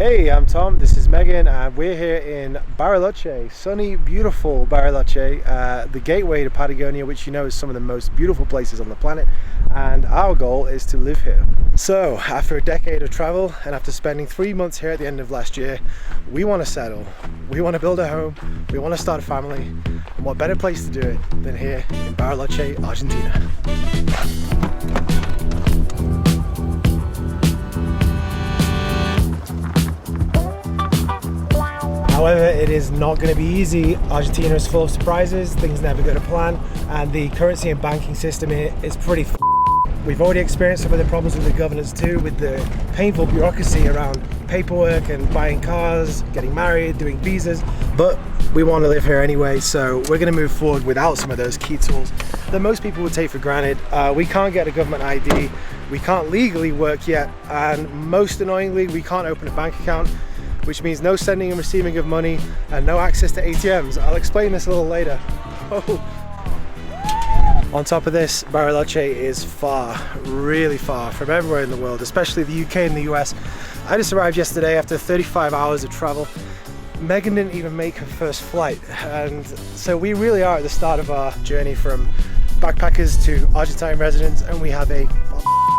Hey, I'm Tom, this is Megan, and we're here in Bariloche, sunny, beautiful Bariloche, the gateway to Patagonia, which you know is some of the most beautiful places on the planet, and our goal is to live here. So, after a decade of travel, and after spending 3 months here at the end of last year, we want to settle, we want to build a home, we want to start a family, and what better place to do it than here in Bariloche, Argentina. However, it is not going to be easy. Argentina is full of surprises, things never go to plan, and the currency and banking system here is pretty We've already experienced some of the problems with the governance too, with the painful bureaucracy around paperwork and buying cars, getting married, doing visas, but we want to live here anyway, so we're going to move forward without some of those key tools that most people would take for granted. We can't get a government ID, we can't legally work yet, and most annoyingly, we can't open a bank account, which means no sending and receiving of money and no access to ATMs. I'll explain this a little later. Oh. On top of this, Bariloche is far, really far from everywhere in the world, especially the UK and the US. I just arrived yesterday after 35 hours of travel. Megan didn't even make her first flight, and so we really are at the start of our journey from backpackers to Argentine residents, and we have a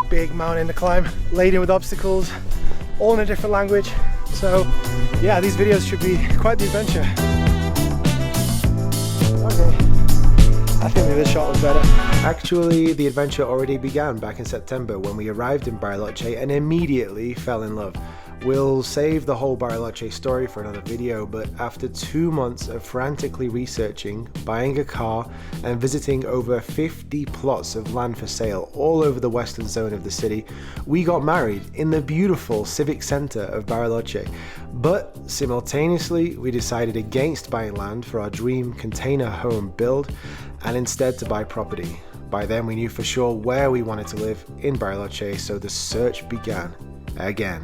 big mountain to climb, laden with obstacles, all in a different language. So yeah, these videos should be quite the adventure. Okay, I think this shot was better. Actually, the adventure already began back in September when we arrived in Bariloche and immediately fell in love. We'll save the whole Bariloche story for another video, but after 2 months of frantically researching, buying a car, and visiting over 50 plots of land for sale all over the western zone of the city, we got married in the beautiful civic center of Bariloche. But simultaneously, we decided against buying land for our dream container home build and instead to buy property. By then we knew for sure where we wanted to live in Bariloche, so the search began again.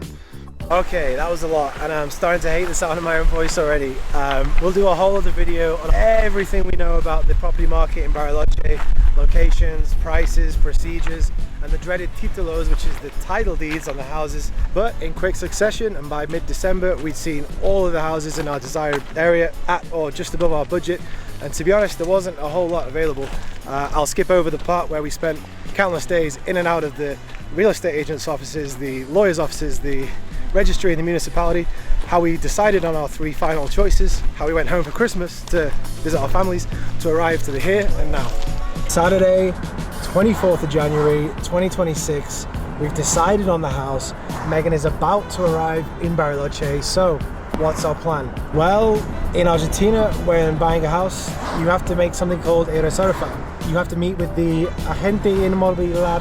Okay, that was a lot, and I'm starting to hate the sound of my own voice already. We'll do a whole other video on everything we know about the property market in Bariloche, locations, prices, procedures, and the dreaded títulos, which is the title deeds on the houses. But in quick succession, and by mid-December, we'd seen all of the houses in our desired area at or just above our budget. And to be honest, there wasn't a whole lot available. I'll skip over the part where we spent countless days in and out of the real estate agents' offices, the lawyers' offices, the registry in the municipality, how we decided on our 3 final choices, how we went home for Christmas to visit our families, to arrive to the here and now. Saturday, 24th of January 2026, we've decided on the house. Megan is about to arrive in Bariloche, so what's our plan? Well, in Argentina, when buying a house, you have to make something called a reserva. You have to meet with the agente inmobiliaria,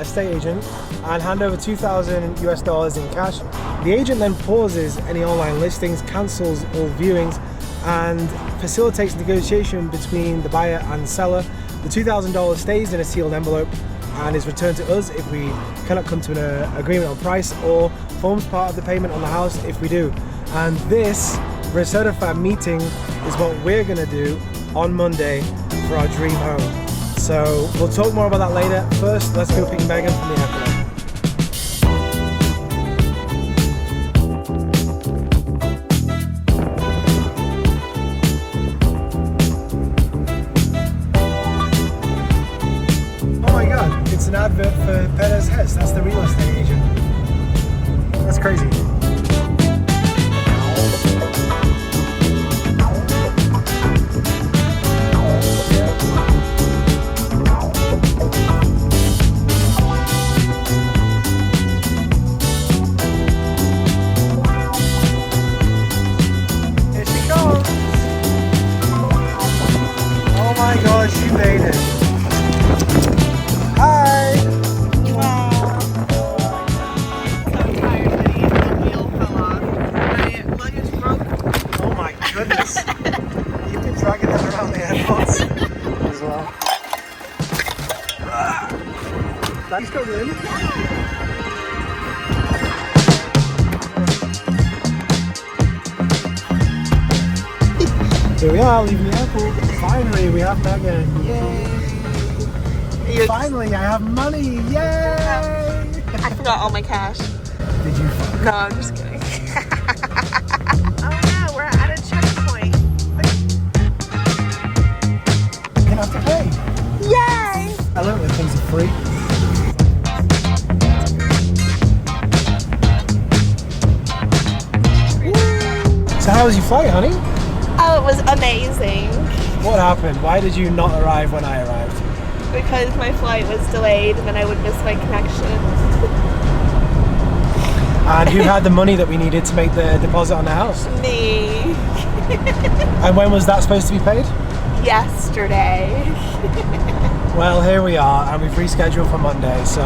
estate agent, and hand over $2,000 in cash. The agent then pauses any online listings, cancels all viewings, and facilitates negotiation between the buyer and seller. The $2,000 stays in a sealed envelope and is returned to us if we cannot come to an agreement on price, or forms part of the payment on the house if we do. And this reserva meeting is what we're going to do on Monday for our dream home. So we'll talk more about that later. First, let's go pick Megan from the airport. Oh my god, it's an advert for Perez Hess. That's the real estate agent. That's crazy. You made it. Hi. Wow. I'm so tired, honey. The wheel fell off. My luggage broke. Oh my goodness. You've been dragging them around the airports as well. Thanks for coming in. Here we are, leaving the airport. Finally, we have Megan. Yay! Finally, I have money! Yay! I forgot all my cash. Did you? No, I'm just kidding. Oh no, we're at a checkpoint. You have to pay. Yay! I love it when things are free. So how was your flight, honey? Oh, it was amazing. What happened? Why did you not arrive when I arrived? Because my flight was delayed and then I would miss my connection. And who had the money that we needed to make the deposit on the house? Me. And when was that supposed to be paid? Yesterday. Well, here we are, and we've rescheduled for Monday, so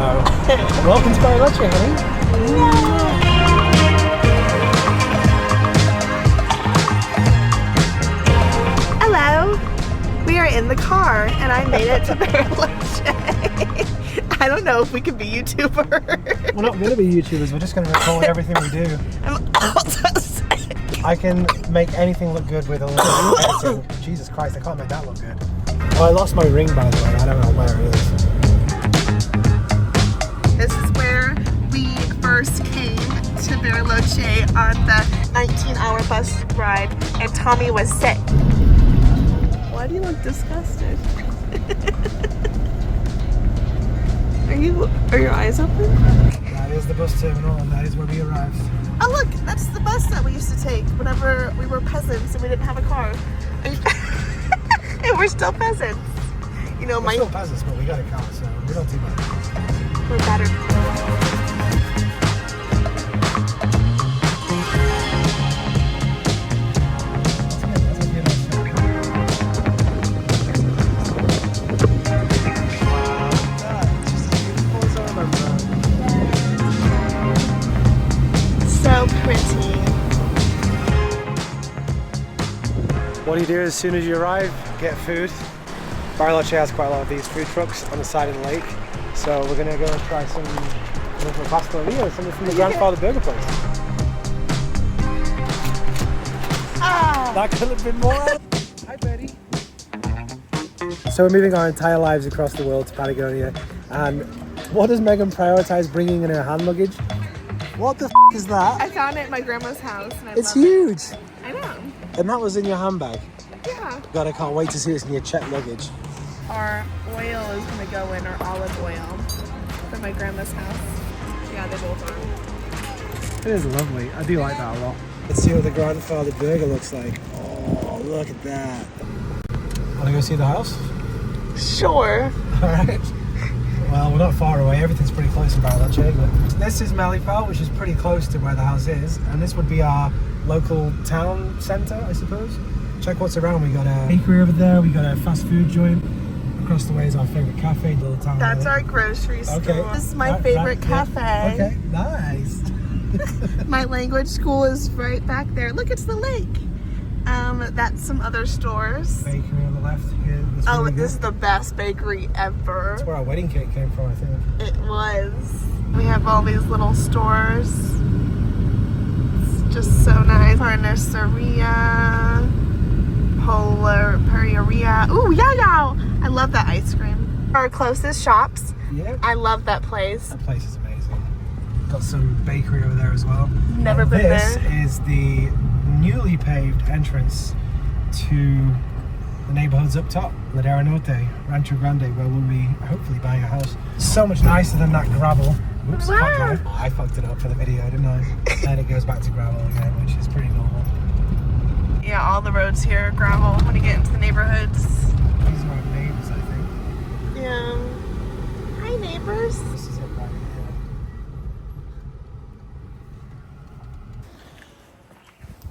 welcome to Bariloche, honey. Hello. We are in the car, and I made it to Bariloche. I don't know if we can be YouTubers. We're not going to be YouTubers, we're just going to record everything we do. I'm also sick. I can make anything look good with a little editing. Jesus Christ, I can't make that look good. Oh, I lost my ring, by the way. I don't know where it is. This is where we first came to Bariloche on the 19-hour bus ride, and Tommy was sick. Why do you look disgusted? Are your eyes open? That is the bus terminal, and that is where we arrived. Oh look, that's the bus that we used to take whenever we were peasants and we didn't have a car. And we're still peasants. You know, We're still peasants, but we got a car, so we don't do bad. We're better. So pretty. What do you do as soon as you arrive? Get food. Bariloche has quite a lot of these food trucks on the side of the lake, so we're going to go and try some from Patagonia, something from the Grandfather Burger place. Ah. That could have been more. Hi, Betty. So we're moving our entire lives across the world to Patagonia, and what does Megan prioritize bringing in her hand luggage? What the is that? I found it at my grandma's house. And I It's love huge. It. I know. And that was in your handbag. Yeah. God, I can't wait to see this in your checked luggage. Our oil is going to go in, our olive oil, from my grandma's house. Yeah, they both are. It is lovely. I do like that a lot. Let's see what the Grandfather Burger looks like. Oh, look at that. Want to go see the house? Sure. All right. Well, we're not far away. Everything's pretty close in Bariloche. But this is Melipal, which is pretty close to where the house is. And this would be our local town centre, I suppose. Check what's around. We got a bakery over there. We got a fast food joint. Across the way is our favourite cafe, little town. That's our grocery store. Okay. This is my favorite cafe. Yeah. Okay, nice. My language school is right back there. Look, it's the lake. That's some other stores. Bakery on the left here. Oh, this is the best bakery ever. That's where our wedding cake came from, I think. It was. We have all these little stores. It's just so nice. Carniceria, Polar, Perieria. Ooh, yeah. I love that ice cream. Our closest shops. Yeah. I love that place. That place is amazing. Got some bakery over there as well. Never been this there. This is the newly paved entrance to the neighborhoods up top, Ladera Norte, Rancho Grande, where we'll be hopefully buying a house. So much nicer than that gravel. Oops, Wow. I fucked it up for the video, didn't I? Then it goes back to gravel again, which is pretty normal. Yeah, all the roads here are gravel when you get into the neighborhoods. These are our neighbors, I think. Yeah. Hi, neighbors. This is it right here.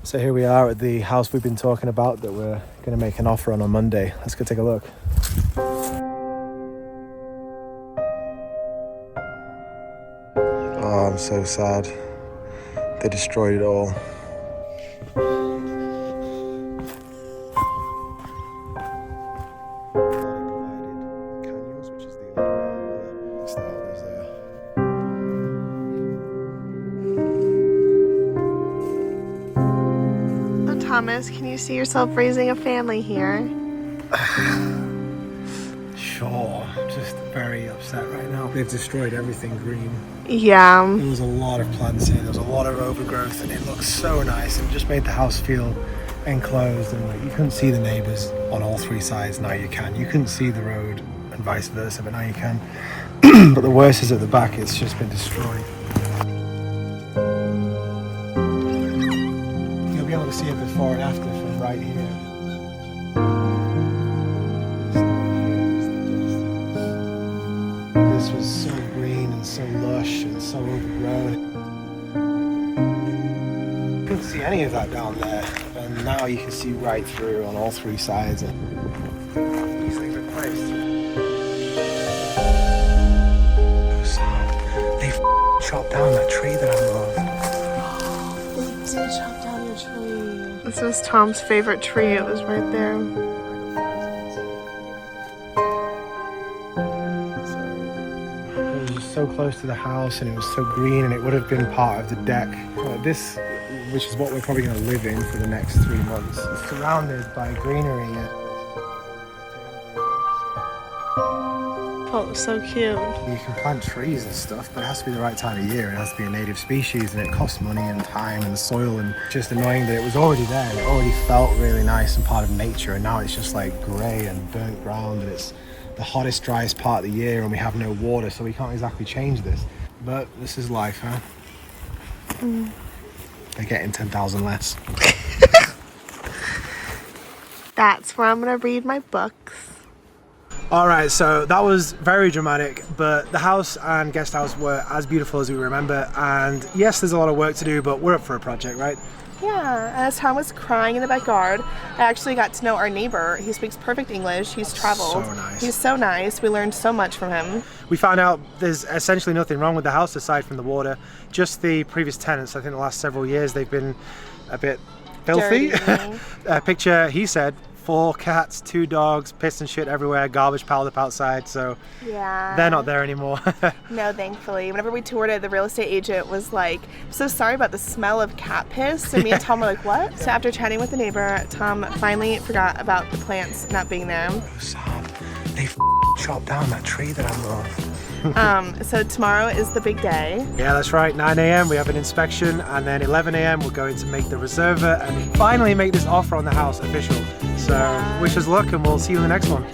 So here we are at the house we've been talking about that we're going to make an offer on Monday. Let's go take a look. Oh, I'm so sad. They destroyed it all. Thomas, can you see yourself raising a family here? Sure, just very upset right now. They've destroyed everything green. Yeah. There was a lot of plants here, there was a lot of overgrowth, and it looks so nice. It just made the house feel enclosed, and like, you couldn't see the neighbours on all three sides. Now you can. You couldn't see the road and vice versa, but now you can. But the worst is at the back, it's just been destroyed. You'll be able to see it before and after from right here. This was so green and so lush and so overgrown. You couldn't see any of that down there, and now you can see right through on all three sides. And these things are placed. They chopped down that tree that I love. They did chop down your tree. This was Tom's favorite tree. It was right there. So close to the house, and it was so green, and it would have been part of the deck. This, which is what we're probably going to live in for the next 3 months, it's surrounded by greenery. Oh, it was so cute. You can plant trees and stuff, but it has to be the right time of year. It has to be a native species, and it costs money and time and soil, and just annoying that it was already there and it already felt really nice and part of nature, and now it's just like grey and burnt ground, and it's the hottest, driest part of the year, and we have no water, so we can't exactly change this. But this is life, huh? They're getting 10,000 less. That's where I'm gonna read my books. Alright, so that was very dramatic, but the house and guest house were as beautiful as we remember, and yes, there's a lot of work to do, but we're up for a project, right? Yeah, as Tom was crying in the backyard, I actually got to know our neighbor. He speaks perfect English. He's traveled. So nice. He's so nice. We learned so much from him. We found out there's essentially nothing wrong with the house aside from the water. Just the previous tenants, I think the last several years, they've been a bit filthy. Picture, he said, 4 cats, 2 dogs, piss and shit everywhere, garbage piled up outside, so yeah, they're not there anymore. No, thankfully. Whenever we toured it, the real estate agent was like, "I'm so sorry about the smell of cat piss." And me and Tom were like, "What?" So after chatting with the neighbor, Tom finally forgot about the plants not being there. They chopped down that tree that I love. So tomorrow is the big day. Yeah, that's right. 9 a.m. we have an inspection, and then 11 a.m. we're going to make the reserva and finally make this offer on the house official. So wish us luck, and we'll see you in the next one.